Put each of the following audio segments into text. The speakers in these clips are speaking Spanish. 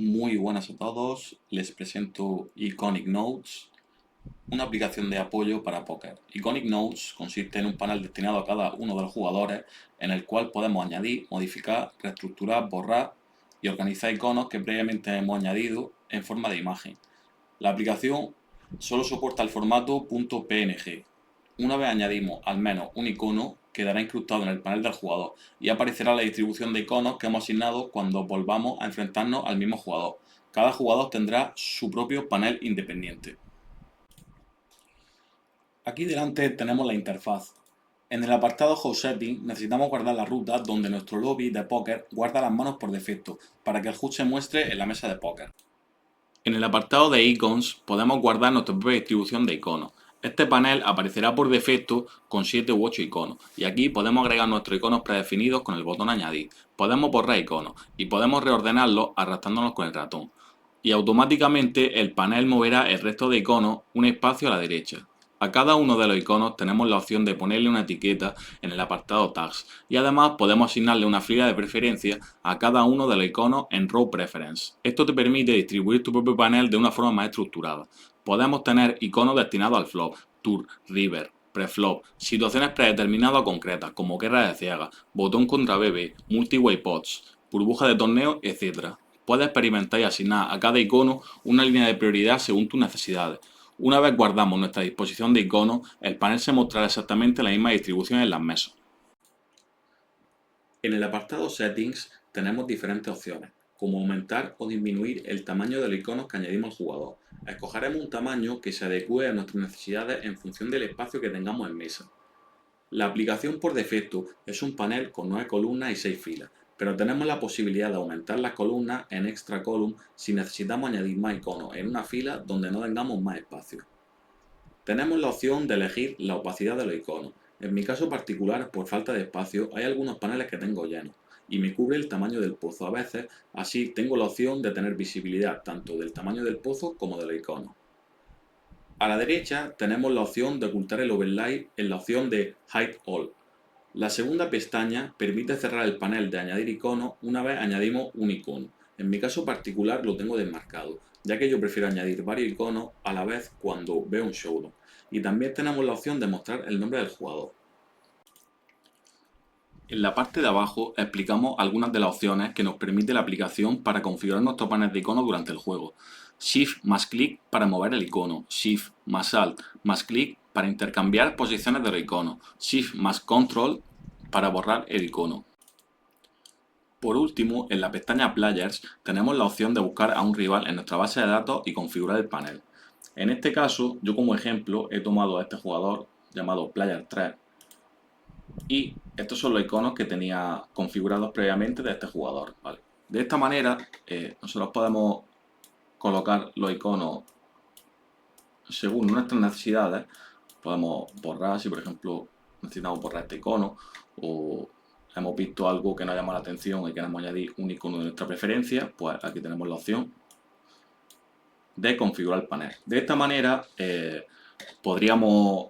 Muy buenas a todos, les presento Iconic Notes, una aplicación de apoyo para póker. Iconic Notes consiste en un panel destinado a cada uno de los jugadores en el cual podemos añadir, modificar, reestructurar, borrar y organizar iconos que previamente hemos añadido en forma de imagen. La aplicación solo soporta el formato .png. Una vez añadimos al menos un icono, quedará incrustado en el panel del jugador y aparecerá la distribución de iconos que hemos asignado cuando volvamos a enfrentarnos al mismo jugador. Cada jugador tendrá su propio panel independiente. Aquí delante tenemos la interfaz. En el apartado Host Settings necesitamos guardar la ruta donde nuestro lobby de póker guarda las manos por defecto para que el HUD se muestre en la mesa de póker. En el apartado de Icons podemos guardar nuestra propia distribución de iconos. Este panel aparecerá por defecto con 7 u 8 iconos y aquí podemos agregar nuestros iconos predefinidos con el botón añadir. Podemos borrar iconos y podemos reordenarlos arrastrándonos con el ratón. Y automáticamente el panel moverá el resto de iconos un espacio a la derecha. A cada uno de los iconos tenemos la opción de ponerle una etiqueta en el apartado Tags y además podemos asignarle una fila de preferencia a cada uno de los iconos en Row Preference. Esto te permite distribuir tu propio panel de una forma más estructurada. Podemos tener iconos destinados al flop, tour, river, preflop, situaciones predeterminadas o concretas como guerra de ciaga, botón contra BB, multi-way pots, burbuja de torneo, etc. Puedes experimentar y asignar a cada icono una línea de prioridad según tus necesidades. Una vez guardamos nuestra disposición de iconos, el panel se mostrará exactamente la misma distribución en las mesas. En el apartado Settings tenemos diferentes opciones, como aumentar o disminuir el tamaño de los iconos que añadimos al jugador. Escogeremos un tamaño que se adecue a nuestras necesidades en función del espacio que tengamos en mesa. La aplicación por defecto es un panel con 9 columnas y 6 filas, pero tenemos la posibilidad de aumentar las columnas en Extra Column si necesitamos añadir más iconos en una fila donde no tengamos más espacio. Tenemos la opción de elegir la opacidad de los iconos. En mi caso particular, por falta de espacio, hay algunos paneles que tengo llenos y me cubre el tamaño del pozo. A veces, así tengo la opción de tener visibilidad tanto del tamaño del pozo como de los iconos. A la derecha tenemos la opción de ocultar el overlay en la opción de Hide All. La segunda pestaña permite cerrar el panel de añadir iconos una vez añadimos un icono. En mi caso particular lo tengo desmarcado, ya que yo prefiero añadir varios iconos a la vez cuando veo un showdown. Y también tenemos la opción de mostrar el nombre del jugador. En la parte de abajo explicamos algunas de las opciones que nos permite la aplicación para configurar nuestro panel de iconos durante el juego. Shift más clic para mover el icono, Shift más Alt más clic para intercambiar posiciones de los iconos, Shift más Control para borrar el icono. Por último, en la pestaña Players tenemos la opción de buscar a un rival en nuestra base de datos y configurar el panel. En este caso, yo como ejemplo he tomado a este jugador llamado Player 3 y estos son los iconos que tenía configurados previamente de este jugador. ¿Vale? De esta manera, nosotros podemos colocar los iconos según nuestras necesidades. Podemos borrar, si por ejemplo necesitamos borrar este icono o hemos visto algo que nos llama la atención y queremos añadir un icono de nuestra preferencia, pues aquí tenemos la opción de configurar el panel. De esta manera podríamos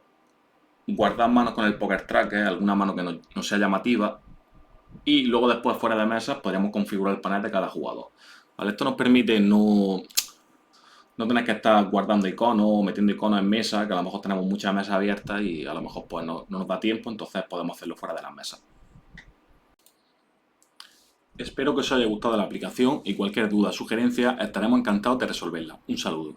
guardar manos con el Poker Tracker, alguna mano que no sea llamativa, y luego después fuera de mesas podríamos configurar el panel de cada jugador. ¿Vale? Esto nos permite no tener que estar guardando iconos o metiendo iconos en mesa, que a lo mejor tenemos muchas mesas abiertas y a lo mejor pues no nos da tiempo, entonces podemos hacerlo fuera de las mesas. Espero que os haya gustado la aplicación y cualquier duda o sugerencia estaremos encantados de resolverla. Un saludo.